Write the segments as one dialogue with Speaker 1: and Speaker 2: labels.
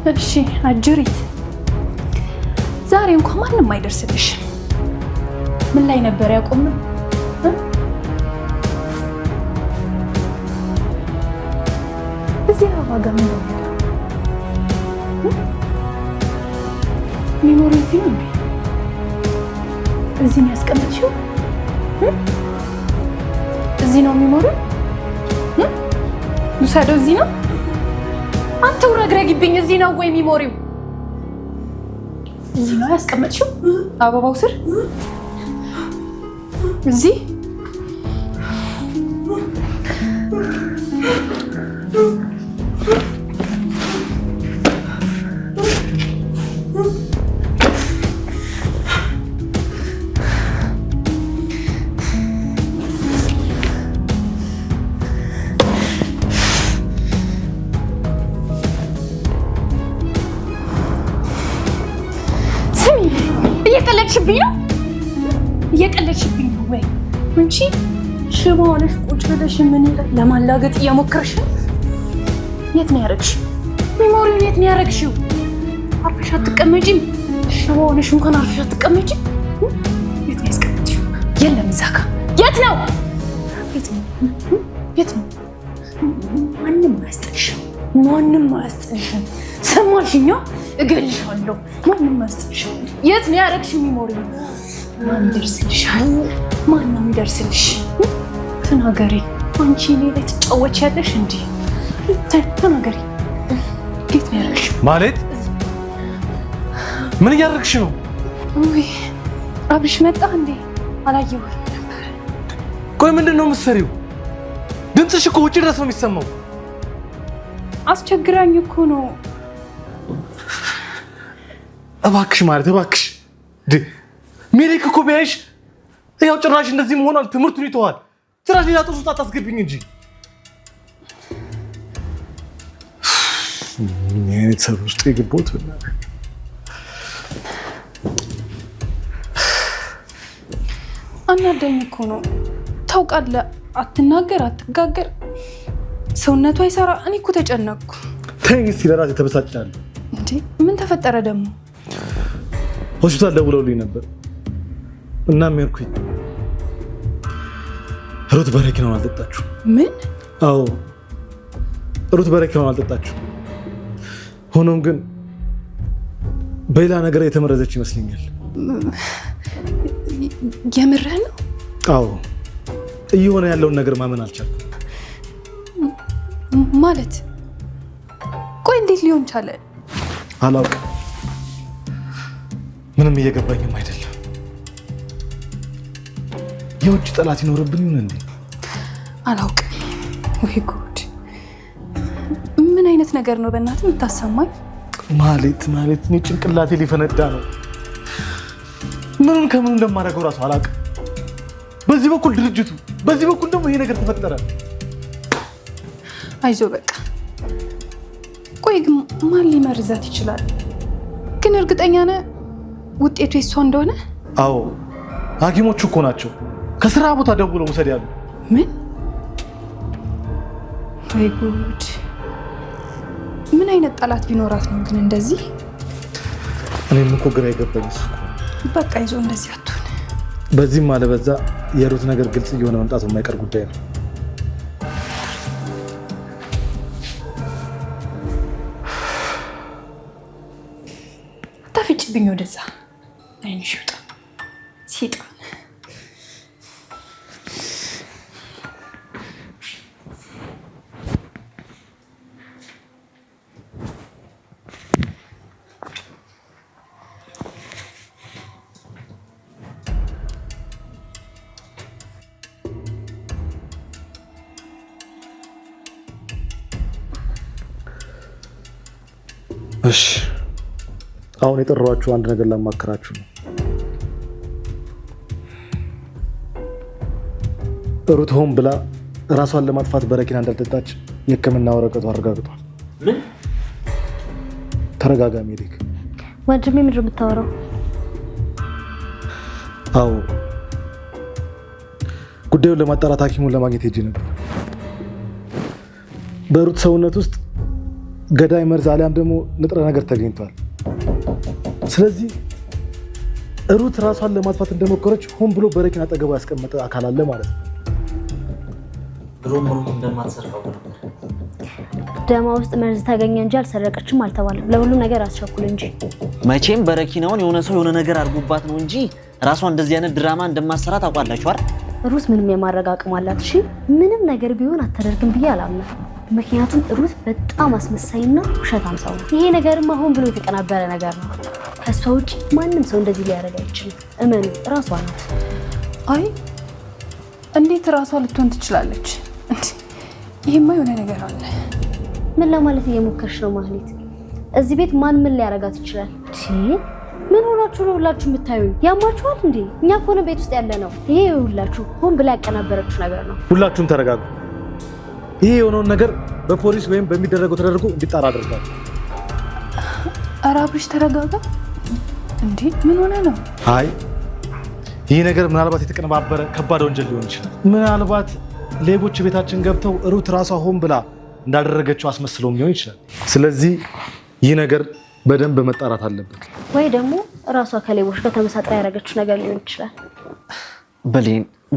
Speaker 1: እሺ አጅሪት ዛሬ እንኳን ማንም አይደርስልሽ። ምን ላይ ነበር ያቆምነው? እዚህ አዋጋ ምን ነው ሚሞሪ እዚህ ነው እንዴ? እዚህ ነው ያስቀመጥሽው? እዚህ ነው ሚሞሪ? ውሰደው። እዚህ ነው። አንተ ውረግረግብኝ። እዚህ ነው ወይ ሚሞሪው? እዚህ ነው ያስቀመጥሽው? አበባው ስር እዚህ እየቀለድሽብኝ ነው? እየቀለድሽብኝ ነው ወይ? አንቺ ሽባ ሆነሽ ቁጭ ብለሽ ምን ለማላገጥ እየሞከርሽ ነው? የት ነው ያደረግሽው? ሚሞሪውን የት ነው ያደረግሽው? አርፈሽ አትቀመጪም? ሽባ ሆነሽ እንኳን አርፈሽ አትቀመጪም? የት ነው ያስቀመጥሽው? የለም እዛ ጋ። የት ነው? የት ነው? ማንም አያስጥልሽም። ማንም አያስጥልሽም። ሰማሽኛ? እገልሻለሁ። ማንም አያስጥልሽም። የት ነው ያደረግሽው ሚሞሪውን? ማን ይደርስልሻል? ማን ነው የሚደርስልሽ? ተናገሪ። አንቺ እኔ ላይ ትጫወቻለሽ እንዴ? ተናገሪ። እንዴት ነው ያደረግሽው?
Speaker 2: ማለት ምን እያደረግሽ ነው?
Speaker 1: ውይ አብርሽ መጣ እንዴ? አላየሁም ነበር።
Speaker 2: ቆይ ምንድን ነው የምትሰሪው? ድምፅሽ እኮ ውጭ ድረስ ነው የሚሰማው።
Speaker 1: አስቸግራኝ እኮ ነው።
Speaker 2: እባክሽ ማለት እባክሽ። ሜሌክ እኮ ቢያይሽ ያው ጭራሽ እንደዚህ መሆኗል። ትምህርቱን ይተዋል። ጭራሽ ሌላ ጦስ ውስጥ አታስገብኝ እንጂ። ቤተሰብ ውስጥ የገባሁት
Speaker 1: አናዳኝ እኮ ነው። ታውቃለህ፣ አትናገር አትጋገር፣ ሰውነቱ አይሰራ። እኔ እኮ ተጨነቅኩ።
Speaker 2: ተይኝ እስኪ፣ ለራሴ ተበሳጭቻለሁ።
Speaker 1: እንዴ ምን ተፈጠረ ደግሞ?
Speaker 2: ሆስፒታል ደውለውልኝ ነበር እና ሄድኩኝ። ሩት በረኪናውን አልጠጣችሁ።
Speaker 1: ምን?
Speaker 2: አዎ ሩት በረኪናውን አልጠጣችሁ። ሆኖም ግን በሌላ ነገር የተመረዘች ይመስለኛል።
Speaker 1: የምርህ ነው?
Speaker 2: አዎ እየሆነ ያለውን ነገር ማመን አልቻልኩም።
Speaker 1: ማለት ቆይ እንዴት ሊሆን ቻለ?
Speaker 2: አላውቅም። ምንም እየገባኝም አይደለም። የውጭ ጠላት ይኖርብን ይሁን እንዴ?
Speaker 1: አላውቅም። ወይ ጉድ! ምን አይነት ነገር ነው በእናትህ የምታሰማኝ?
Speaker 2: ማለት እኔ ጭንቅላቴ ሊፈነዳ ነው። ምኑን ከምኑ እንደማደርገው እራሱ አላውቅም። በዚህ በኩል ድርጅቱ፣ በዚህ በኩል ደግሞ ይሄ ነገር ተፈጠረ።
Speaker 1: አይዞ በቃ። ቆይ ግን ማን ሊመርዛት ይችላል? ግን እርግጠኛ ነህ ውጤቱ የሷ እንደሆነ?
Speaker 2: አዎ ሐኪሞቹ እኮ ናቸው ከስራ ቦታ ደውለው ውሰድ ያሉ።
Speaker 1: ምን? ወይ ጉድ! ምን አይነት ጠላት ቢኖራት ነው ግን እንደዚህ?
Speaker 2: እኔም እኮ ግራ የገባኝ እሱ።
Speaker 1: በቃ ይዞ እንደዚህ አትሆን።
Speaker 2: በዚህም አለበዛ የሩት ነገር ግልጽ እየሆነ መምጣቱ የማይቀር ጉዳይ ነው።
Speaker 1: አታፍጭብኝ ወደዛ። አይንሽ ይውጣ ሲጣን።
Speaker 2: እሺ አሁን የጠራኋችሁ አንድ ነገር ላማከራችሁ ነው። ሩት ሆን ብላ ራሷን ለማጥፋት በረኪና እንዳልጠጣች የሕክምና ወረቀቱ አረጋግጧል።
Speaker 3: ምን?
Speaker 2: ተረጋጋ ሜሌክ።
Speaker 4: ወንድሜ ምንድን ነው የምታወራው?
Speaker 2: አዎ ጉዳዩን ለማጣራት ሐኪሙን ለማግኘት ሄጄ ነበር። በሩት ሰውነት ውስጥ ገዳይ መርዝ አሊያም ደግሞ ንጥረ ነገር ተገኝቷል። ስለዚህ ሩት ራሷን ለማጥፋት እንደሞከረች ሆን ብሎ በረኪና አጠገቧ ያስቀመጠ አካል አለ ማለት ነው።
Speaker 3: ድሮም ሩት እንደማትሰርቀው ነበር።
Speaker 4: ደማ ውስጥ መርዝ ታገኘ እንጂ አልሰረቀችም አልተባለም። ለሁሉም ነገር አስቸኩል እንጂ
Speaker 3: መቼም በረኪናውን የሆነ ሰው የሆነ ነገር አድርጎባት ነው እንጂ ራሷን እንደዚህ አይነት ድራማ እንደማትሰራ ታውቃላችሁ አይደል?
Speaker 4: ሩት ምንም የማድረግ አቅም አላት። እሺ ምንም ነገር ቢሆን አታደርግም ብዬ አላምንም። ምክንያቱም ሩት በጣም አስመሳይና ውሸታም ሰው ነው። ይሄ ነገርም አሁን ብሎ የተቀናበረ ነገር ነው። ከሷ ውጭ ማንም ሰው እንደዚህ ሊያደርግ አይችልም። እመኑ፣ ራሷ ናት።
Speaker 1: አይ እንዴት ራሷ ልትሆን ትችላለች? ይሄማ የሆነ ነገር አለ።
Speaker 4: ምን ለማለት እየሞከርሽ ነው ማህሌት? እዚህ ቤት ማን ምን ሊያረጋት ይችላል? ምን ሆናችሁ ነው ሁላችሁ የምታዩኝ? ያማችኋል እንዴ? እኛ እኮ ነው ቤት ውስጥ ያለ ነው። ይሄ ሁላችሁ ሆን ብላ ያቀናበረችው ነገር ነው።
Speaker 2: ሁላችሁም ተረጋጉ። ይሄ የሆነውን ነገር በፖሊስ ወይም በሚደረገው ተደርጎ እንዲጣራ አድርጋለሁ።
Speaker 1: ኧረ አብርሽ ተረጋጋ። እንዴ ምን ሆነ ነው?
Speaker 2: አይ ይህ ነገር ምናልባት የተቀነባበረ ከባድ ወንጀል ሊሆን ይችላል። ምናልባት ሌቦች ቤታችን ገብተው ሩት ራሷ ሆን ብላ እንዳደረገችው አስመስለውም ሊሆን ይችላል። ስለዚህ ይህ ነገር በደንብ መጣራት አለበት።
Speaker 4: ወይ ደግሞ ራሷ ከሌቦች ጋር ተመሳጥራ ያደረገችው ነገር ሊሆን ይችላል።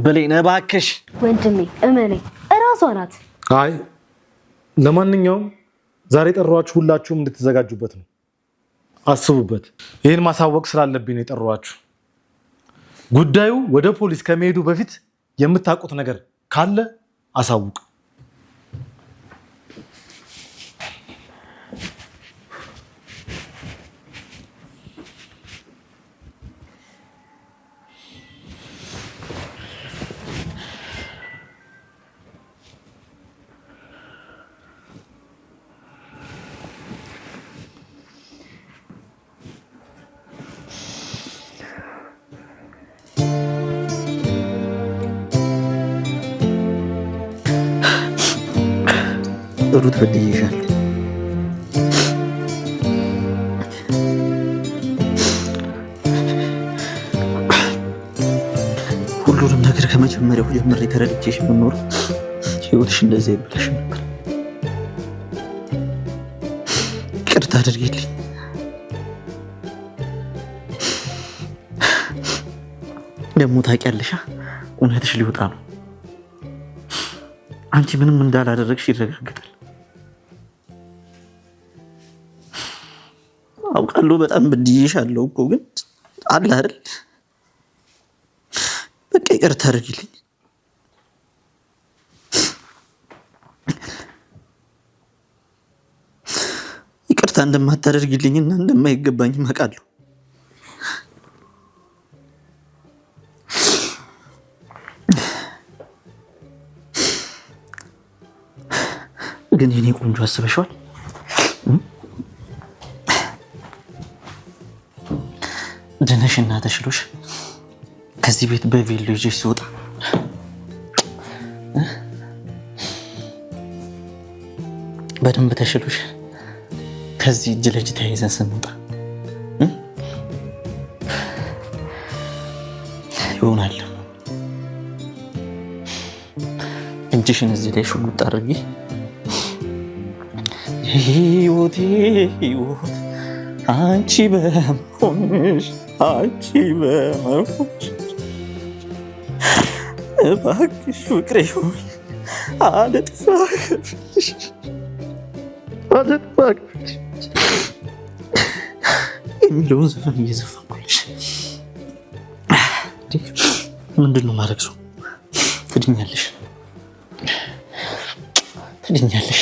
Speaker 3: ብሌን እባክሽ
Speaker 4: ወንድሜ እመነኝ፣ እራሷ ናት።
Speaker 2: አይ ለማንኛውም ዛሬ የጠራኋችሁ ሁላችሁም እንድትዘጋጁበት ነው። አስቡበት። ይህን ማሳወቅ ስላለብኝ ነው የጠራኋችሁ። ጉዳዩ ወደ ፖሊስ ከመሄዱ በፊት የምታውቁት ነገር ካለ አሳውቅ።
Speaker 3: ሩት በድዬሻለሁ። ሁሉንም ነገር ከመጀመሪያው ጀምሬ ተረድቼሽ ብኖር ህይወትሽ እንደዚህ ይብላሽ ነበር። ይቅርታ አድርጊልኝ። ደግሞ ታውቂያለሽ እውነትሽ ሊወጣ ነው። አንቺ ምንም እንዳላደረግሽ ይረጋግጣል። አውቃለሁ በጣም በድዬሻለሁ እኮ ግን አለ አይደል? በቃ ይቅርታ አድርጊልኝ። ይቅርታ እንደማታደርጊልኝና እንደማይገባኝ አውቃለሁ። ግን የኔ ቆንጆ አስበሽዋል? ድነሽና ተሽሎሽ ከዚህ ቤት በቬሎ ይዤሽ ስወጣ በደንብ ተሽሎሽ ከዚህ እጅ ለእጅ ተያይዘን ስንወጣ ይሆናል። እጅሽን እዚህ ላይ ሽጉጥ አድርጊ። ህይወቴ ህይወት አንቺ በመሆንሽ አንቺ በመሆንሽ እባክሽ ፍቅሬ ሆይ አልጥፋሽ የሚለውን ዘፈን እየዘፈንኩልሽ ምንድን ነው ማድረግ ሰው ትድኛለሽ ትድኛለሽ።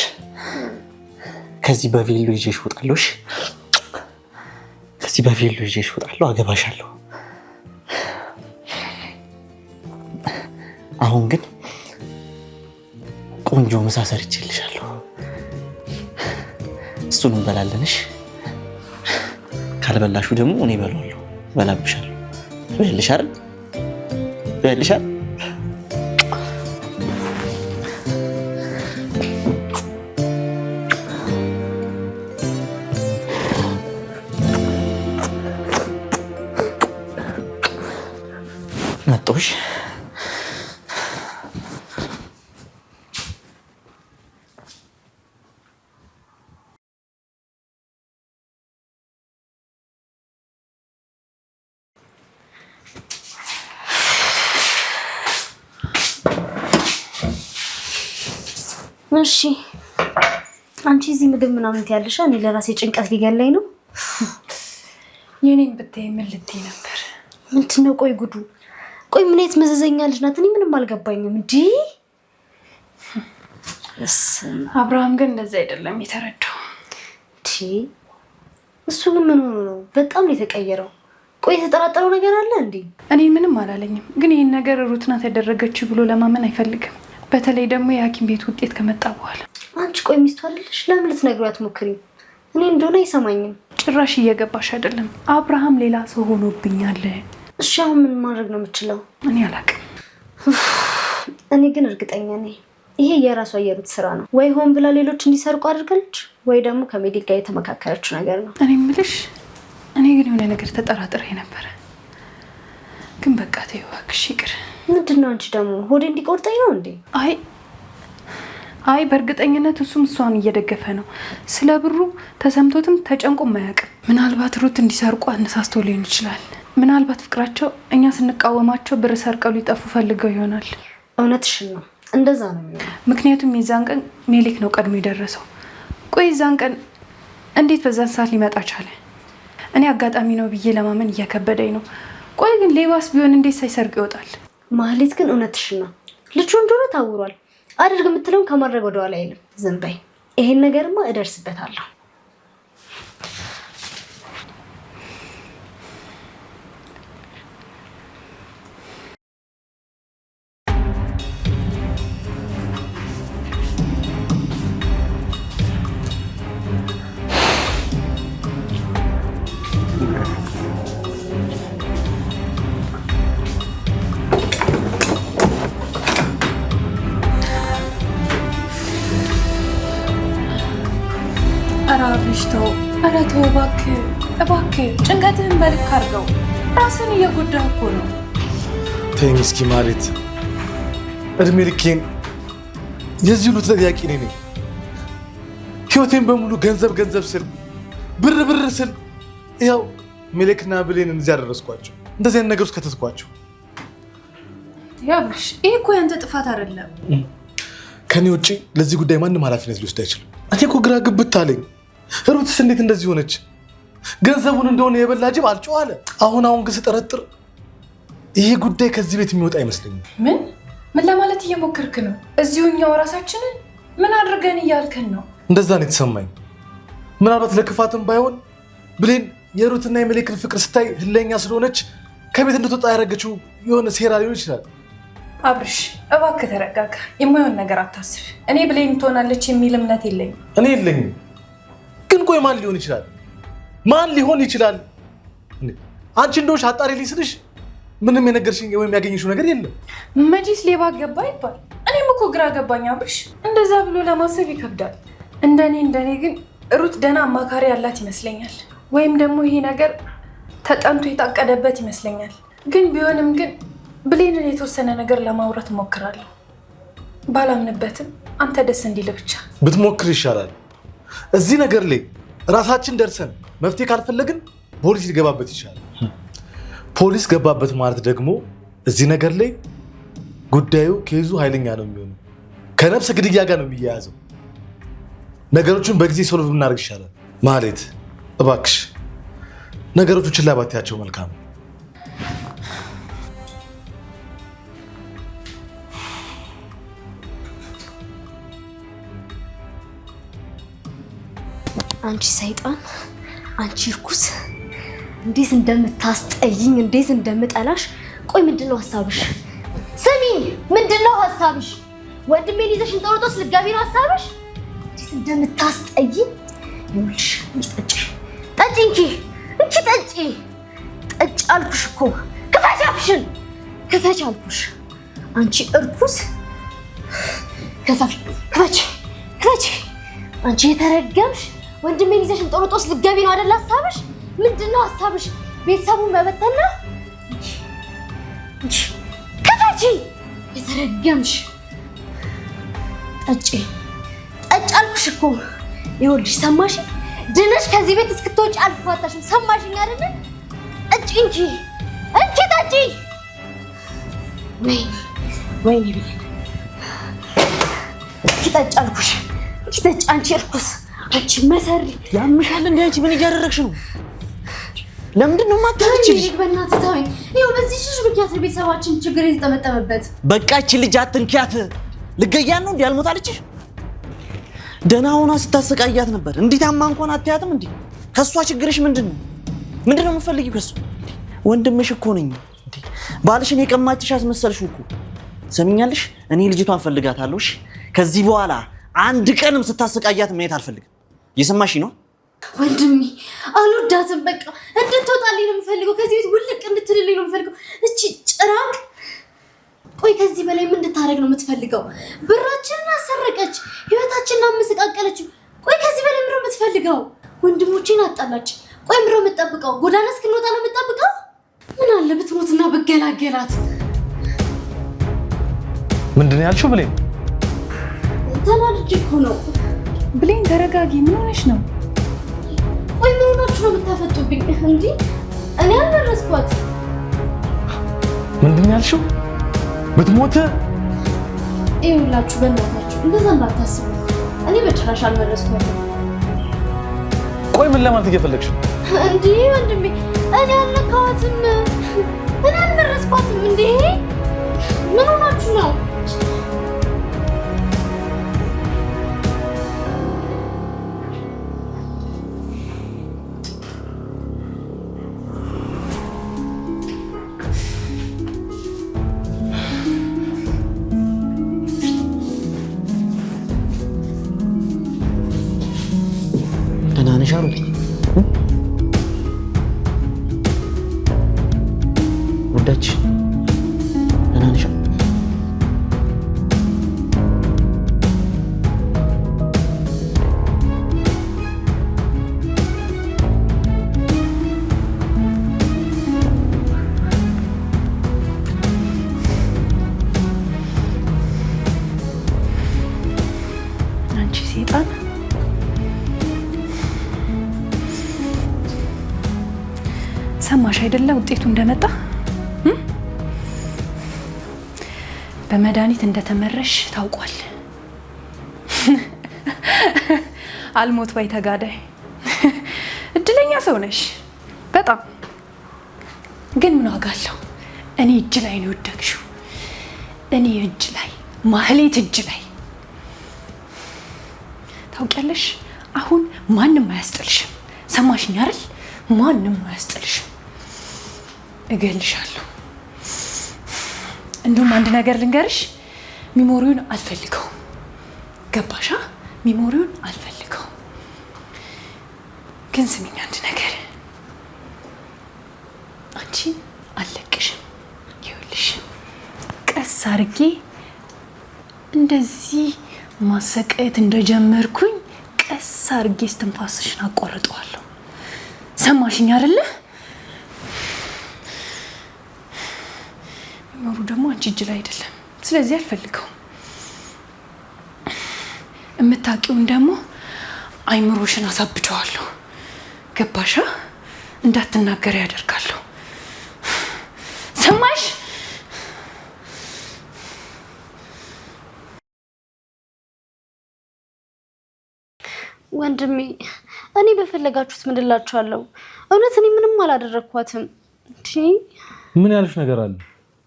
Speaker 3: ከዚህ በቬሎ ይዤሽ እወጣለሁ። ከዚህ በቬሎ ይዤሽ እወጣለሁ። አገባሻለሁ። አሁን ግን ቆንጆ ምሳ ሰርቼልሻለሁ። እሱን እንበላለንሽ። ካልበላሹ ደግሞ እኔ እበላለሁ። እበላብሻለሁ። ትበያለሽ አይደል? ትበያለሽ አይደል? መጣሁሽ።
Speaker 4: እሺ አንቺ እዚህ ምግብ ምናምን ትያለሽ? እኔ ለራሴ ጭንቀት ሊገለኝ ነው።
Speaker 1: የኔን ብታይ ምን ልትይ ነበር?
Speaker 4: ምንድነው? ቆይ ጉዱ። ቆይ ምን አይነት መዘዘኛ ልጅ ናት? እኔ ምንም አልገባኝም። እንዴ
Speaker 1: አብርሃም ግን እንደዛ አይደለም የተረዳው።
Speaker 4: እሱ ግን ምን ሆኖ ነው? በጣም ነው የተቀየረው። ቆይ የተጠራጠረው ነገር አለ እንዴ?
Speaker 1: እኔ ምንም አላለኝም፣ ግን ይህን ነገር ሩት ናት ያደረገችው ብሎ ለማመን አይፈልግም። በተለይ ደግሞ የሐኪም ቤት ውጤት ከመጣ በኋላ።
Speaker 4: አንቺ ቆይ ሚስቱ አይደለሽ? ለምን ልትነግሪው አትሞክሪም? እኔ እንደሆነ አይሰማኝም።
Speaker 1: ጭራሽ እየገባሽ አይደለም። አብርሃም ሌላ ሰው ሆኖብኛል።
Speaker 4: እሺ አሁን ምን ማድረግ ነው የምችለው?
Speaker 1: እኔ አላውቅም።
Speaker 4: እኔ ግን እርግጠኛ ነኝ ይሄ የራሷ የሩት ስራ ነው። ወይ ሆን ብላ ሌሎች እንዲሰርቁ አድርጋለች፣ ወይ ደግሞ ከሜዲክ ጋር የተመካከረችው ነገር ነው።
Speaker 1: እኔ የምልሽ እኔ ግን የሆነ ነገር ተጠራጥሬ ነበረ፣ ግን በቃ ተይው እባክሽ ይቅር።
Speaker 4: ምንድን ነው አንቺ ደግሞ ሆዴ እንዲቆርጠኝ ነው እንዴ?
Speaker 1: አይ በእርግጠኝነት እሱም እሷን እየደገፈ ነው። ስለ ብሩ ተሰምቶትም ተጨንቆም አያውቅም። ምናልባት ሩት እንዲሰርቁ አነሳስቶ ሊሆን ይችላል። ምናልባት ፍቅራቸው እኛ ስንቃወማቸው ብር ሰርቀው ሊጠፉ ፈልገው ይሆናል።
Speaker 4: እውነትሽን ነው፣ እንደዛ ነው የሚሆነው።
Speaker 1: ምክንያቱም የዛን ቀን ሜሌክ ነው ቀድሞ የደረሰው። ቆይ የዛን ቀን እንዴት በዛን ሰዓት ሊመጣ ቻለ? እኔ አጋጣሚ ነው ብዬ ለማመን እያከበደኝ ነው። ቆይ ግን ሌባስ ቢሆን እንዴት ሳይሰርቅ ይወጣል?
Speaker 4: ማህሌት ግን እውነትሽን ነው። ልጁ እንደሆነ ታውሯል። አድርግ የምትለውን ከማድረግ ወደኋላ አይልም። ዝም በይ። ይሄን ነገርማ እደርስበታለሁ።
Speaker 1: ኧረ ተው እባክህ ጭንቀትህን በልክ አድርገው። ራስን እየጎዳህ እኮ ነው።
Speaker 2: ተይኝ እስኪ ማለት እድሜ ልኬን የዚህ ሁሉ ተጠያቂ እኔ ነኝ። ህይወቴን በሙሉ ገንዘብ ስል ብር ስል ያው ሜሌክና ብሌን እዚህ ያደረስኳቸው፣ እንደዚህ አይነት ነገር ውስጥ ከተትኳቸው።
Speaker 1: ያብሽ ይሄ እኮ ያንተ ጥፋት አይደለም።
Speaker 2: ከኔ ውጭ ለዚህ ጉዳይ ማንም ኃላፊነት ሊወስድ አይችልም። እኔ እኮ ግራ ግብት አለኝ። ሩትስ እንዴት እንደዚህ ሆነች? ገንዘቡን እንደሆነ የበላ ጅብ አልጮህ አለ። አሁን ግን ስጠረጥር ይሄ ጉዳይ ከዚህ ቤት የሚወጣ አይመስለኝም።
Speaker 1: ምን ለማለት እየሞከርክ ነው? እዚሁ እኛው ራሳችንን ምን አድርገን እያልከን ነው?
Speaker 2: እንደዛ ነው የተሰማኝ። ምናልባት ለክፋትም ባይሆን ብሌን የሩትና የሜሌክን ፍቅር ስታይ ህለኛ ስለሆነች ከቤት እንድትወጣ ያደረገችው የሆነ ሴራ ሊሆን ይችላል።
Speaker 1: አብርሽ እባክህ ተረጋጋ። የማይሆን ነገር አታስብ። እኔ ብሌን ትሆናለች የሚል እምነት የለኝም።
Speaker 2: እኔ የለኝም። ግን ቆይ ማን ሊሆን ይችላል? ማን ሊሆን ይችላል? አንቺ እንደውሽ አጣሪ ስልሽ ምንም የነገርሽኝ ወይም ያገኘሽው ነገር የለም።
Speaker 1: መቼስ ሌባ ገባ ይባል። እኔም እኮ ግራ ገባኝ አብርሽ። እንደዛ ብሎ ለማሰብ ይከብዳል። እንደኔ ግን ሩት ደህና አማካሪ ያላት ይመስለኛል። ወይም ደግሞ ይሄ ነገር ተጠንቶ የታቀደበት ይመስለኛል። ግን ቢሆንም ግን ብሌንን የተወሰነ ነገር ለማውራት እሞክራለሁ። ባላምንበትም አንተ ደስ እንዲል ብቻ
Speaker 2: ብትሞክር ይሻላል። እዚህ ነገር ላይ ራሳችን ደርሰን መፍትሄ ካልፈለግን ፖሊስ ሊገባበት ይችላል። ፖሊስ ገባበት ማለት ደግሞ እዚህ ነገር ላይ ጉዳዩ ከይዙ ኃይለኛ ነው የሚሆነው። ከነፍስ ግድያ ጋር ነው የሚያያዘው። ነገሮችን በጊዜ ሶልቭ ብናደርግ ይሻላል። ማለት እባክሽ ነገሮቹን ችላ ባትያቸው መልካም።
Speaker 4: አንቺ ሰይጣን፣ አንቺ እርኩስ፣ እንዴት እንደምታስጠይኝ፣ እንዴት እንደምጠላሽ። ቆይ ምንድነው ሐሳብሽ? ስሚኝ፣ ምንድነው ሐሳብሽ? ወንድሜን ይዘሽ እንጦሮጦስ ልትገቢ ነው ሐሳብሽ? እንዴት እንደምታስጠይኝ። ይኸውልሽ ጠጪ፣ እንኪ ጠጪ አልኩሽ እኮ። ክፈች አፍሽን፣ ክፈች አልኩሽ። አንቺ እርኩስ፣ ክፈች። አንቺ የተረገምሽ፣ ወንድሜን ይዘሽ እንጦሮጦስ ልትገቢ ነው አይደል ሐሳብሽ? ምንድነው ሐሳብሽ? ቤተሰቡን መበተን ነው? ክፈቺ፣ የተረገምሽ። ጠጪ አልኩሽ እኮ። ይኸውልሽ ሰማሽ? ድነሽ ከዚህ ቤት እስክትወጪ አልፋታሽም። ሰማሽኝ አይደል? ጠጪ፣ እንኪ ጠጪ። ወይኔ ብሌን፣ ጠጭ አልኩሽ። አንቺ ጠጭ፣ አንቺ እርኩስ፣ አንቺ መሰሪ።
Speaker 3: ያምሻል እንዴ? አንቺ ምን እያደረግሽ ነው? ለምንድን ነው የማታረችልሽ?
Speaker 4: በእናትህ ተወኝ። ይኸው በዚህ ሽሽ ምክንያት ቤተሰባችን ችግር የተጠመጠመበት።
Speaker 3: በቃ እቺ ልጅ አትንኪያት። ልገያን ነው እንዴ? አልሞታለችሽ? ደህና ሆና ስታሰቃያት ነበር። እንዴታማ እንኳን አትያትም እንዴ? ከሷ ችግርሽ ምንድነው? ምንድነው የምትፈልጊው ከሷ? ወንድምሽ እኮ ነኝ። ባልሽን የቀማችሽ አስመሰልሽው እኮ። ሰሚኛለሽ? እኔ ልጅቷን ፈልጋታለሁ። እሺ? ከዚህ በኋላ አንድ ቀንም ስታሰቃያት ማየት አልፈልግም። እየሰማሽ ነው?
Speaker 4: ወንድሜ አልወዳትም። በቃ እንድትወጣልኝ ነው የምፈልገው። ከዚህ ቤት ውልቅ እንድትልልኝ ነው የምፈልገው። እቺ ጭራቅ። ቆይ ከዚህ በላይ ምን እንድታረግ ነው የምትፈልገው? ብራችንን አሰረቀች፣ ህይወታችንን አመሰቃቀለች። ቆይ ከዚህ በላይ ምንድነው የምትፈልገው? ወንድሞቼን አጣላች። ቆይ ምንድነው የምትጠብቀው? ጎዳና እስክንወጣ ነው የምትጠብቀው? ምን አለ ብትሞትና ብገላገላት።
Speaker 2: ምንድን ነው ያልሽው ብሌን?
Speaker 4: ተናድጄ እኮ ነው።
Speaker 1: ብሌን ተረጋጊ። ምን ሆነሽ ነው?
Speaker 4: ቆይ ምን ሆናችሁ ነው የምታፈጡብኝ? እንዴ እኔ አልደረስኳት።
Speaker 2: ምንድን ነው ያልሽው? ብትሞት?
Speaker 4: ይኸውላችሁ በእናታችሁ እንደዛ እንዳታስቡ። እኔ በጭራሽ አልመለስኳትም።
Speaker 2: ቆይ ምን ለማለት እየፈለግሽ ነው?
Speaker 4: እንዴ ወንድሜ እኔ አልነካኋትም። እኔ አልመለስኳትም። እንዴ ምን ሆናችሁ ነው?
Speaker 3: ሻሩት ወዳች እናንሻ
Speaker 1: አንቺ ሰይጣን ሰማሽ አይደለ? ውጤቱ እንደመጣ በመድኃኒት እንደተመረሽ ታውቋል። አልሞት ባይ ተጋዳይ። እድለኛ ሰው ነሽ በጣም። ግን ምን ዋጋ አለው? እኔ እጅ ላይ ነው የወደቅሽው። እኔ እጅ ላይ፣ ማህሌት እጅ ላይ። ታውቂያለሽ፣ አሁን ማንም አያስጥልሽም። ሰማሽኝ አይደል? ማንም አያስጥልሽም። እገልሻለሁ። እንዲሁም አንድ ነገር ልንገርሽ፣ ሚሞሪውን አልፈልገውም። ገባሻ? ሚሞሪውን አልፈልገውም። ግን ስሚኝ አንድ ነገር፣ አንቺ አልለቅሽም። ይኸውልሽ ቀስ አድርጌ እንደዚህ ማሰቃየት እንደጀመርኩኝ ቀስ አድርጌ እስትንፋስሽን አቋርጠዋለሁ። ሰማሽኝ አይደለ? ሚሞሩ ደግሞ አንቺ እጅ ላይ አይደለም። ስለዚህ አልፈልገውም። የምታውቂውን ደግሞ አይምሮሽን አሳብደዋለሁ። ገባሻ? እንዳትናገሪ ያደርጋለሁ። ሰማሽ?
Speaker 4: ወንድሜ እኔ በፈለጋችሁት ምንላችኋለሁ። እውነት እኔ ምንም አላደረኳትም። እሺ
Speaker 2: ምን ያልሽ ነገር አለ?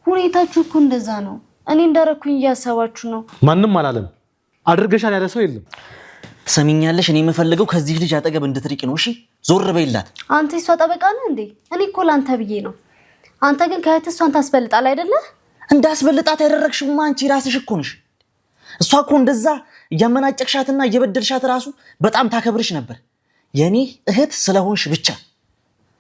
Speaker 4: ሁኔታችሁ እኮ እንደዛ ነው። እኔ እንዳረኩኝ እያሰባችሁ ነው።
Speaker 2: ማንም አላለም። አድርገሻል ያለ ሰው የለም።
Speaker 3: ሰሚኛለሽ? እኔ የምፈልገው ከዚህ ልጅ አጠገብ እንድትርቂ ነው። እሺ ዞር በይላት።
Speaker 4: አንተ እሷ ጠበቃ ነህ እንዴ? እኔ እኮ ላንተ ብዬ ነው። አንተ ግን ከእህት እሷን ታስበልጣል አይደለ?
Speaker 3: እንዳስበልጣት ያደረግሽውማ አንቺ ራስሽ እኮ ነሽ። እሷ እኮ እንደዛ እያመናጨቅሻትና እየበደልሻት ራሱ በጣም ታከብርሽ ነበር፣ የኔ እህት ስለሆንሽ ብቻ።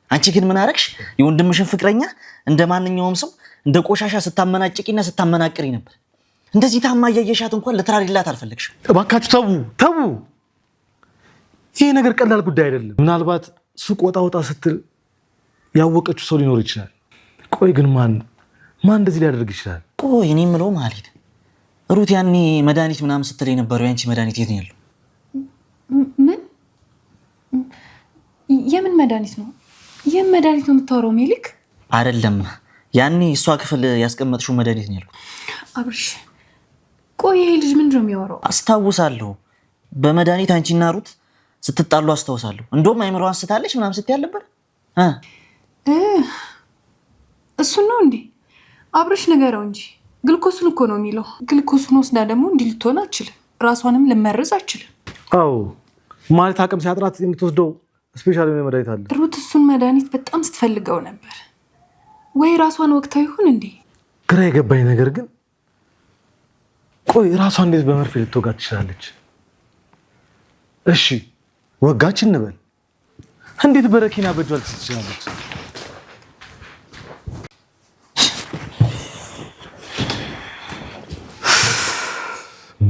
Speaker 3: አንቺ ግን ምን አረግሽ? የወንድምሽን ፍቅረኛ እንደ ማንኛውም ሰው እንደ ቆሻሻ ስታመናጭቂና ስታመናቅሪ ነበር። እንደዚህ ታማ እያየሻት እንኳን ልትራሪላት አልፈለግሽም።
Speaker 2: እባካችሁ ተው። ይሄ ነገር ቀላል ጉዳይ አይደለም። ምናልባት ሱቅ ወጣ ስትል ያወቀችው ሰው ሊኖር ይችላል። ቆይ ግን ማን እንደዚህ ሊያደርግ ይችላል?
Speaker 3: ቆይ እኔ የምለው ማለት ሩት ያኔ መድኃኒት ምናምን ስትል የነበረው ያንቺ መድኃኒት የት ነው ያለው?
Speaker 1: ምን? የምን መድኃኒት ነው? የምን መድኃኒት ነው የምታወራው? ሜሊክ
Speaker 3: አይደለም፣ ያኔ እሷ ክፍል ያስቀመጥሽው መድኃኒት ነው ያልኩት።
Speaker 1: አብርሽ ቆይ ይሄ ልጅ ምንድን ነው የሚያወራው?
Speaker 3: አስታውሳለሁ በመድኃኒት አንቺና ሩት ስትጣሉ አስታውሳለሁ። እንደውም አይምሮዋን ስታለች ምናምን ስትይ አልነበር?
Speaker 1: እሱን ነው እንዴ? አብረሽ ንገረው እንጂ ግልኮሱን እኮ ነው የሚለው። ግልኮሱን ወስዳ ደግሞ እንዲህ ልትሆን አትችልም። ራሷንም ልመርዝ አትችልም።
Speaker 2: አዎ ማለት አቅም ሲያጥራት የምትወስደው ስፔሻል የሆነ መድኃኒት አለ።
Speaker 1: ሩት እሱን መድኃኒት በጣም ስትፈልገው ነበር። ወይ ራሷን ወቅታዊ ይሁን እንዴ?
Speaker 2: ግራ የገባኝ ነገር ግን ቆይ ራሷን እንዴት በመርፌ ልትወጋ ትችላለች? እሺ ወጋች እንበል፣ እንዴት በረኪና በእጇ ልትይዝ ትችላለች?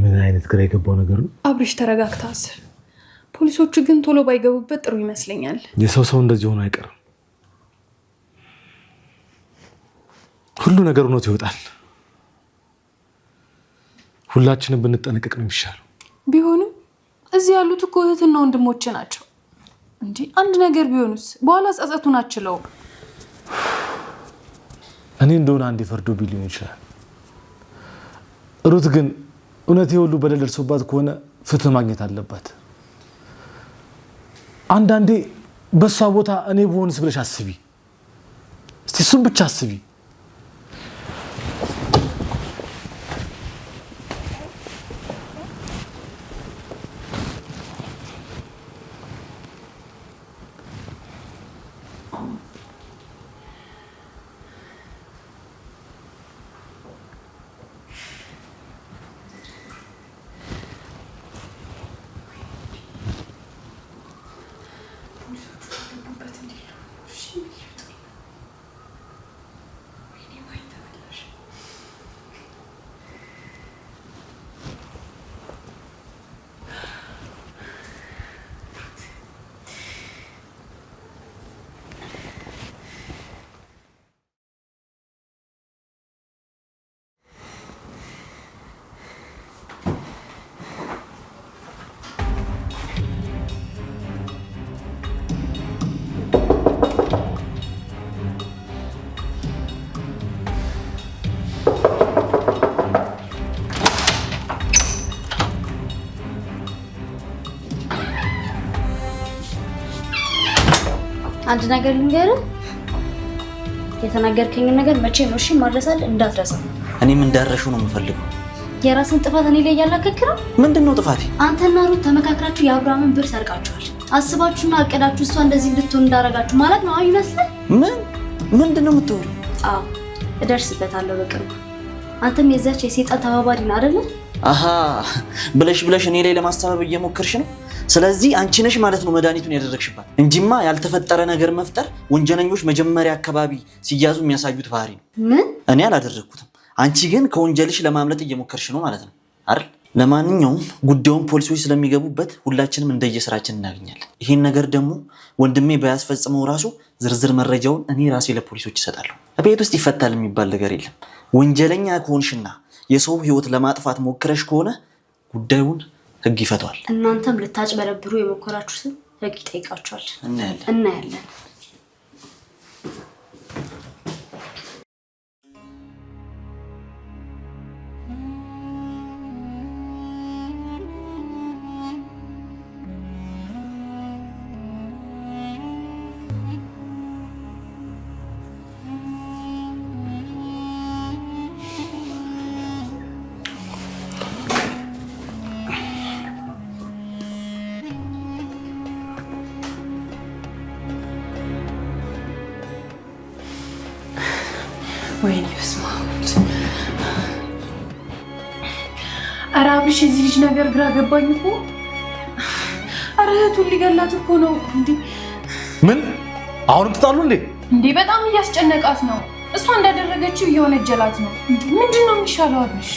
Speaker 2: ምን አይነት ግራ የገባው ነገር ነው።
Speaker 1: አብረሽ ተረጋግታ አስብ። ፖሊሶቹ ግን ቶሎ ባይገቡበት ጥሩ ይመስለኛል።
Speaker 2: የሰው እንደዚህ ሆኖ አይቀርም። ሁሉ ነገር እውነት ይወጣል። ሁላችንም ብንጠነቀቅ ነው የሚሻለው።
Speaker 1: ቢሆንም እዚህ ያሉት እኮ እህትና ወንድሞች ናቸው እንጂ አንድ ነገር ቢሆኑስ በኋላ ጸጸቱን አችለውም።
Speaker 2: እኔ እንደሆነ አንዴ ፈርዶ ቢሊዮን ይችላል። ሩት ግን እውነት የሁሉ በደል ደርሶባት ከሆነ ፍትህ ማግኘት አለባት። አንዳንዴ በሷ ቦታ እኔ ብሆንስ ብለሽ አስቢ እስቲ። እሱም ብቻ አስቢ።
Speaker 4: አንድ ነገር ልንገርህ፣ የተናገርከኝን ነገር መቼ ነው እሺ ማድረሳል እንዳትረሳ።
Speaker 3: እኔም እንዳረሹ ነው የምፈልገው።
Speaker 4: የራስን ጥፋት እኔ ላይ ያላከክረው
Speaker 3: ምንድነው ጥፋቴ?
Speaker 4: አንተና ሩት ተመካክራችሁ የአብርሃምን ብር ሰርቃችኋል። አስባችሁና አቀዳችሁ እሷ እንደዚህ እንድትሆን እንዳረጋችሁ ማለት ነው ይመስላል።
Speaker 3: ምንድነው የምትወሪው?
Speaker 4: አዎ እደርስበታለሁ በቅርቡ። አንተም የዛች የሴጣን ተባባሪ ነህ አይደል?
Speaker 3: አሃ ብለሽ እኔ ላይ ለማስተባበል እየሞከርሽ ነው። ስለዚህ አንቺ ነሽ ማለት ነው መድኃኒቱን ያደረግሽባት እንጂማ ያልተፈጠረ ነገር መፍጠር ወንጀለኞች መጀመሪያ አካባቢ ሲያዙ የሚያሳዩት ባህሪ ነው።
Speaker 4: ምን?
Speaker 3: እኔ አላደረግኩትም። አንቺ ግን ከወንጀልሽ ለማምለጥ እየሞከርሽ ነው ማለት ነው አይደል? ለማንኛውም ጉዳዩን ፖሊሶች ስለሚገቡበት ሁላችንም እንደየስራችን እናገኛለን። ይሄን ነገር ደግሞ ወንድሜ ባያስፈጽመው ራሱ ዝርዝር መረጃውን እኔ ራሴ ለፖሊሶች እሰጣለሁ። ቤት ውስጥ ይፈታል የሚባል ነገር የለም። ወንጀለኛ ከሆንሽና የሰው ህይወት ለማጥፋት ሞክረሽ ከሆነ ጉዳዩን ህግ ይፈታዋል።
Speaker 4: እናንተም ልታጭበረብሩ የሞከራችሁትን ህግ ይጠይቃችኋል። እናያለን።
Speaker 1: ወይኔ በስመ አብ። ኧረ አብርሽ የዚህ ልጅ ነገር ግራ ገባኝ እኮ። ኧረ እህቱን ሊገላት እኮ ነው እንዴ!
Speaker 2: ምን አሁንም ትጣሉ እንዴ?
Speaker 1: እንዴ በጣም እያስጨነቃት ነው። እሷ እንዳደረገችው እየወነጀላት ነው። ምንድን ነው የሚሻለው አብርሽ?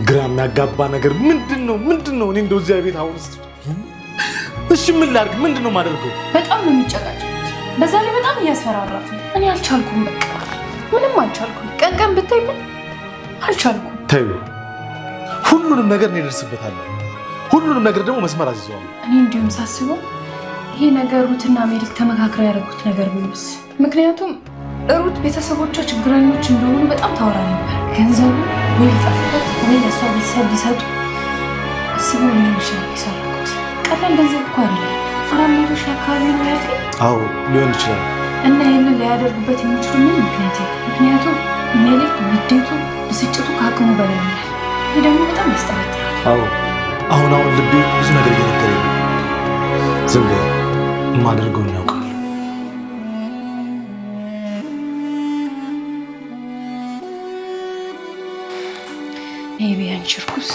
Speaker 2: ግራ የሚያጋባ ነገር ምንድን ነው? እኔ እንደው እዚያ ቤት አሁን እሺ ምን ላድርግ? ምንድን ነው የማደርገው?
Speaker 1: በጣም ነው የሚጨቃጨቁት። በዛ ላይ በጣም እያስፈራራት ነው። እኔ አልቻልኩም፣ በቃ ምንም አልቻልኩም። ቀን ብታይ ምን አልቻልኩም።
Speaker 2: ተይው፣ ሁሉንም ነገር እኔ እደርስበታለሁ። ሁሉንም ነገር ደግሞ መስመር አዝዘዋለሁ።
Speaker 1: እኔ እንዲሁም ሳስበው ይሄ ነገር ሩትና ሜሪክ ተመካክረው ያደረጉት ነገር ቢሆንስ? ምክንያቱም ሩት ቤተሰቦቿ ችግረኞች እንደሆኑ በጣም ታወራ ነበር። ገንዘቡ ወይ ሊጠፍበት ወይ ለእሷ ቤት ለቤተሰብ ሊሰጡ አስበው ሊሆን ይችላል የሰረቁት። ቀላል ገንዘብ እኮ አይደለም። 400 ሺህ አካባቢ ነው ያልከኝ?
Speaker 2: አዎ ሊሆን ይችላል።
Speaker 1: እና ይህንን ሊያደርጉበት የሚችሉ ምን ምክንያት የለም። ምክንያቱም ሜሌክ ንዴቱ፣ ብስጭቱ ከአቅሙ በላይ ነው። ይህ ደግሞ በጣም ያስጠረጥራል።
Speaker 2: አዎ አሁን ልቤ ብዙ ነገር እየነገረኝ ነው። ዝም ብዬ የማደርገውን ያውቃል።
Speaker 1: ኔቢ አንቺ እርኩስ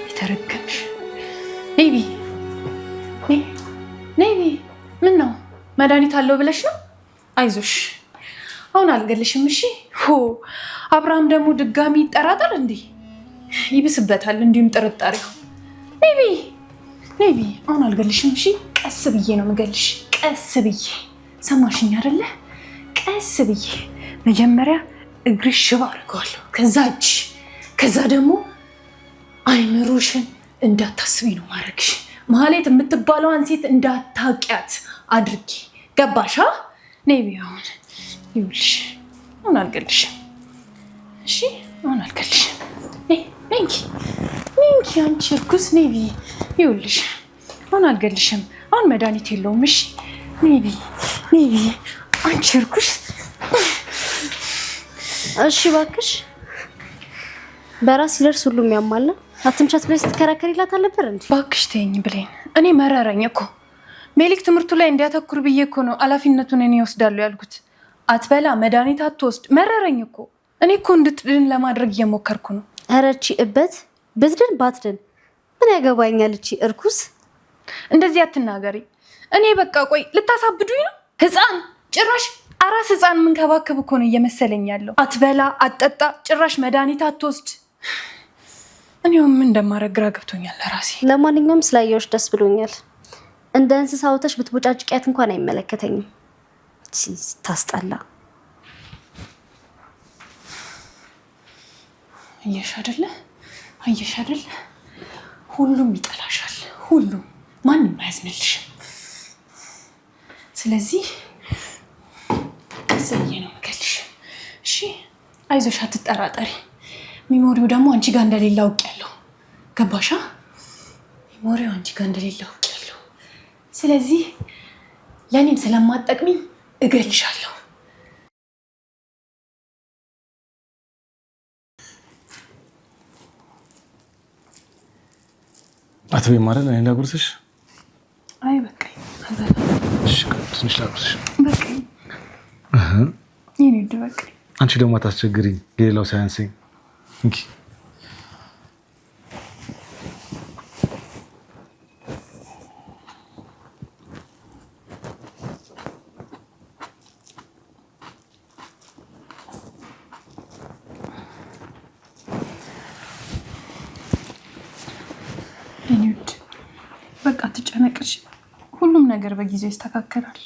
Speaker 1: የተረገምሽ ኔቢ ምን ነው መድኃኒት አለው ብለሽ ነው? አይዞሽ አሁን አልገልሽም። እሺ አብርሃም ደግሞ ድጋሚ ይጠራጠር እንዴ? ይብስበታል። እንዲሁም ጥርጣሬው ኔቢ አሁን አልገልሽም። እሺ ቀስ ብዬ ነው የምገልሽ። ቀስ ብዬ ሰማሽኝ አይደለ? ቀስ ብዬ መጀመሪያ እግርሽ ሽባ አድርገዋለሁ፣ ከዛ እጅ፣ ከዛ ደግሞ አይምሮሽን እንዳታስቢ ነው ማድረግሽ። ማህሌት የምትባለዋን ሴት እንዳታውቂያት አድርጊ። ገባሻ? ኔቢ አሁን ይኸውልሽ አሁን አልገልሽም። እሺ አሁን አልገልሽም። ኔንኪ አንቺ እርኩስ ኔቢ ይኸውልሽ አሁን አልገልሽም። አሁን መድኃኒት የለውም። እሺ ኔቢ አንቺ እርኩስ።
Speaker 4: እሺ እባክሽ በራስ ሲደርስ ሁሉም ያማል። አትምቻት ብለሽ ስትከራከሪላት አልነበር እንዴ?
Speaker 1: እባክሽ ተይኝ ብሌን። እኔ መረረኝ እኮ ሜሊክ ትምህርቱ ላይ እንዲያተኩር ብዬ እኮ ነው ኃላፊነቱን እኔ እወስዳለሁ ያልኩት። አትበላ መድኃኒት አትወስድ መረረኝ እኮ። እኔ እኮ እንድትድን ለማድረግ እየሞከርኩ ነው። ኧረ እቺ እበት ብትድን ባትድን ምን ያገባኛል? እቺ እርኩስ እንደዚህ አትናገሪ። እኔ በቃ ቆይ ልታሳብዱኝ ነው? ህፃን ጭራሽ አራስ ህፃን የምንከባከብ እኮ ነው እየመሰለኝ ያለው። አትበላ አትጠጣ፣ ጭራሽ መድኃኒት አትወስድ። እኔው ምን እንደማደርግ ግራ ገብቶኛል ለራሴ።
Speaker 4: ለማንኛውም ስላየሁሽ ደስ ብሎኛል። እንደ እንስሳ ወተሽ ብትቦጫጭቂያት እንኳን አይመለከተኝም። ታስጠላ።
Speaker 1: አየሽ አይደለ? ሁሉም ይጠላሻል። ሁሉም ማንም አያዝንልሽም። ስለዚህ ቀስ ብዬ ነው የምገልሽ። እሺ አይዞሽ፣ አትጠራጠሪ። ሚሞሪው ደግሞ አንቺ ጋር እንደሌለ አውቄያለሁ። ገባሻ? ሚሞሪው አንቺ ጋር እንደሌለ አውቄያለሁ። ስለዚህ ለእኔም ስለማትጠቅሚኝ እገልሻለሁ።
Speaker 2: አትበይም ማለት እኔ ላጉርስሽ?
Speaker 1: አይ በቃኝ።
Speaker 2: እሺ ትንሽ ላጉርስሽ።
Speaker 1: በቃኝ። ይሄን ይድ በቃኝ።
Speaker 2: አንቺ ደግሞ አታስቸግሪኝ፣ የሌላው ሳያንሰኝ። እንኪ
Speaker 1: በቃ ትጨነቅሽ። ሁሉም ነገር በጊዜው ይስተካከላል።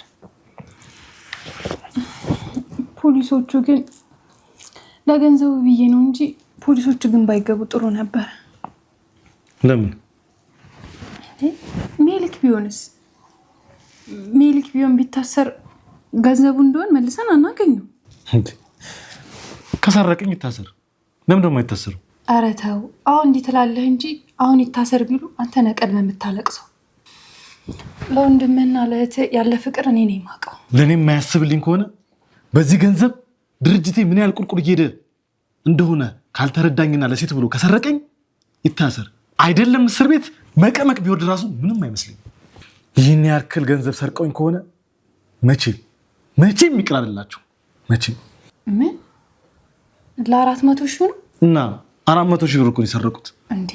Speaker 1: ፖሊሶቹ ግን ለገንዘቡ ብዬ ነው እንጂ ፖሊሶቹ ግን ባይገቡ ጥሩ ነበር።
Speaker 2: ለምን?
Speaker 1: ሜሊክ ቢሆን ቢታሰር ገንዘቡ እንደሆን መልሰን አናገኘው።
Speaker 2: ከሰረቀኝ ይታሰር። ለምን ደግሞ አይታሰርም?
Speaker 1: ኧረ ተው አሁን እንዲህ ትላለህ እንጂ አሁን ይታሰር ቢሉ አንተ ነህ ቀድመህ የምታለቅሰው። ለወንድምህና ለእህትህ ያለ ፍቅር እኔ ነኝ የማውቀው።
Speaker 2: ለእኔ የማያስብልኝ ከሆነ በዚህ ገንዘብ ድርጅቴ ምን ያህል ቁልቁል እየሄደ እንደሆነ ካልተረዳኝና ለሴት ብሎ ከሰረቀኝ ይታሰር። አይደለም እስር ቤት መቀመቅ ቢወርድ ራሱ ምንም አይመስለኝም። ይህን ያክል ገንዘብ ሰርቀውኝ ከሆነ መቼም ይቅራልላቸው። መቼም
Speaker 1: ምን ለ400 ሺህ ነው
Speaker 2: እና 400 ሺህ ብር እኮ ነው የሰረቁት።
Speaker 1: እንዴ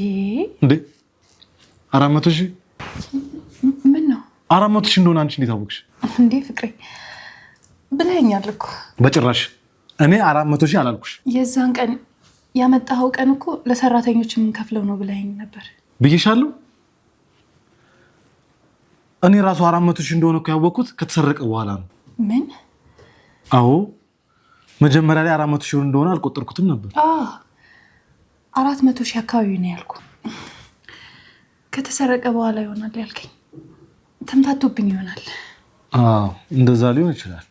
Speaker 2: 400 ሺህ
Speaker 1: ምን ነው
Speaker 2: 400 ሺህ እንደሆነ አንቺ እንዴት አወቅሽ?
Speaker 1: እንዴ ፍቅሬ ብለኸኛል እኮ።
Speaker 2: በጭራሽ እኔ 400 ሺህ አላልኩሽ።
Speaker 1: የዛን ቀን ያመጣኸው ቀን እኮ ለሰራተኞች የምንከፍለው ነው ብለኸኝ ነበር።
Speaker 2: ብዬሻለሁ። እኔ ራሱ 400 ሺህ እንደሆነ እኮ ያወቅኩት ከተሰረቀ በኋላ ነው።
Speaker 1: ምን?
Speaker 2: አዎ መጀመሪያ ላይ 400 ሺህ እንደሆነ አልቆጠርኩትም ነበር።
Speaker 1: 400 ሺህ አካባቢ ነው ያልኩ። ከተሰረቀ በኋላ ይሆናል ያልከኝ። ተምታቶብኝ ይሆናል።
Speaker 2: እንደዛ ሊሆን ይችላል።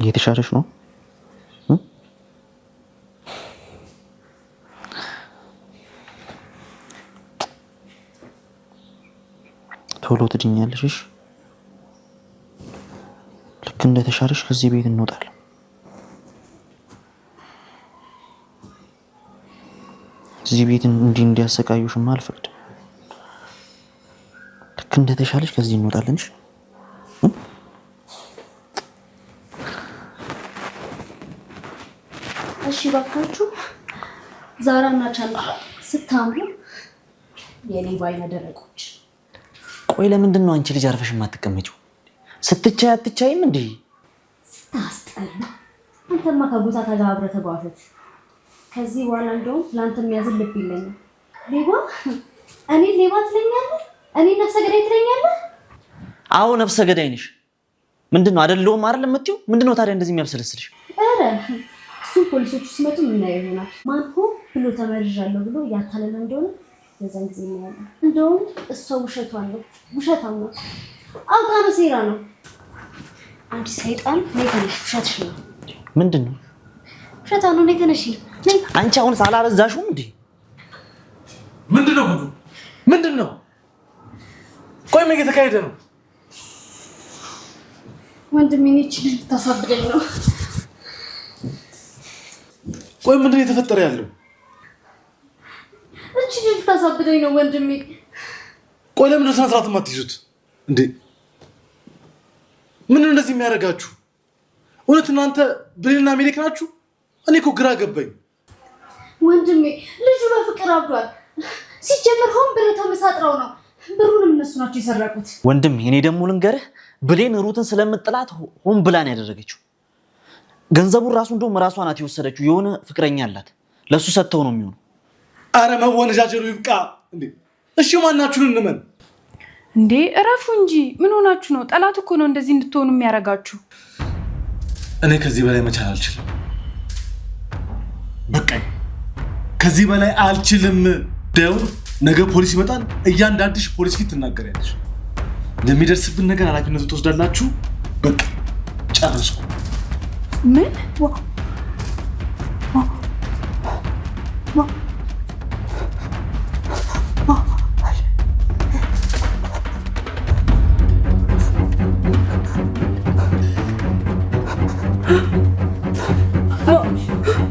Speaker 3: እየተሻለሽ ነው? ቶሎ ትድኛለሽ። እሺ ልክ እንደተሻለሽ ከዚህ ቤት እንወጣለን። እዚህ ቤት እንዲያሰቃዩሽማ አልፈቅድም። ልክ እንደተሻለሽ ከዚህ እንወጣለን።
Speaker 4: እሺ ባካችሁ ዛራና ቻንድራ ስታምሩ የኔ ባይነ ደረቆች።
Speaker 3: ቆይ ለምንድን ነው አንቺ ልጅ አርፈሽ የማትቀመጪው? ስትቻይ አትቻይም እንዴ?
Speaker 4: ስታስጠላ። አንተማ ከጉታታ ጋር አብረህ ተጓተት። ከዚህ በኋላ እንደውም ለአንተ የሚያዝን ልብ የለኝም። ሌባ? እኔ ሌባ ትለኛለህ? እኔ ነፍሰ ገዳይ ትለኛለህ?
Speaker 3: አዎ ነፍሰ ገዳይ ነሽ። ምንድነው አይደለሁም አይደል የምትይው? ምንድነው ታዲያ እንደዚህ የሚያብሰለስልሽ?
Speaker 4: ኧረ እሱ ፖሊሶቹ ሲመጡ የምናየው ይሆናል። ማን ሆ ብሎ ተመርዣለሁ ብሎ ያታለለ እንደሆነ በዛን ጊዜ እናያለን። እንደውም እሷ ውሸቷን ነው፣ ውሸታም ነው፣ አውቃ ነው፣ ሴራ ነው። አንቺ ሰይጣን ነይ ተነሽ፣ ውሸትሽ ነው።
Speaker 3: ምንድነው?
Speaker 4: ውሸቷ ነው። ነይ ተነሽ።
Speaker 3: አንቺ አሁን ሳላረዛሽው እንዴ?
Speaker 2: ምንድነው ጉዱ? ምንድነው? ቆይ ምን እየተካሄደ ነው?
Speaker 4: ወንድሜ ነች ልጅ ልታሳብደኝ ነው።
Speaker 2: ቆይ ምንድነው የተፈጠረ ያለው?
Speaker 4: እቺ ልጅ ልታሳብደኝ ነው ወንድሜ።
Speaker 2: ቆይ ለምን ስነ ስርዓት የማትይዙት እንዴ? ምንድነው እንደዚህ የሚያደርጋችሁ? እውነት እናንተ ብሌንና ሜሌክ ናችሁ? እኔ እኮ ግራ ገባኝ
Speaker 4: ወንድሜ። ልጁ በፍቅር አብዷል። ሲጀመር ሆን ብለው ተመሳጥረው ነው። ብሩንም እነሱ ናቸው የሰረቁት።
Speaker 3: ወንድሜ እኔ ደግሞ ልንገርህ፣ ብሌን ሩትን ስለምጥላት ሆን ብላ ነው ያደረገችው። ገንዘቡን ራሱ እንደውም ራሷ ናት የወሰደችው። የሆነ ፍቅረኛ አላት፣ ለሱ ሰጥተው ነው የሚሆነው።
Speaker 2: አረ መወነጃጀሉ ይብቃ እንዴ! እሺ ማናችሁን እንመን
Speaker 1: እንዴ? እረፉ እንጂ ምን ሆናችሁ ነው? ጠላት እኮ ነው እንደዚህ እንድትሆኑ የሚያረጋችሁ።
Speaker 2: እኔ ከዚህ በላይ መቻል አልችልም። በቃኝ፣ ከዚህ በላይ አልችልም። ደውል ነገ ፖሊስ ይመጣል። እያንዳንድሽ ፖሊስ ፊት ትናገሪያለሽ። ለሚደርስብን ነገር ኃላፊነቱን ትወስዳላችሁ። በቃ ጨረስኩ።
Speaker 1: ምን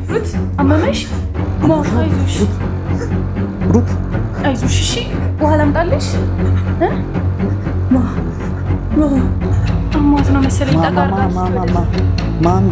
Speaker 1: ሩት አመመሽ? አይዞሽ
Speaker 3: ሩት
Speaker 1: አይዞሽ። እሺ ውሃ ላምጣልሽ? አሟት ነው መሰለኝ።
Speaker 3: ማሚ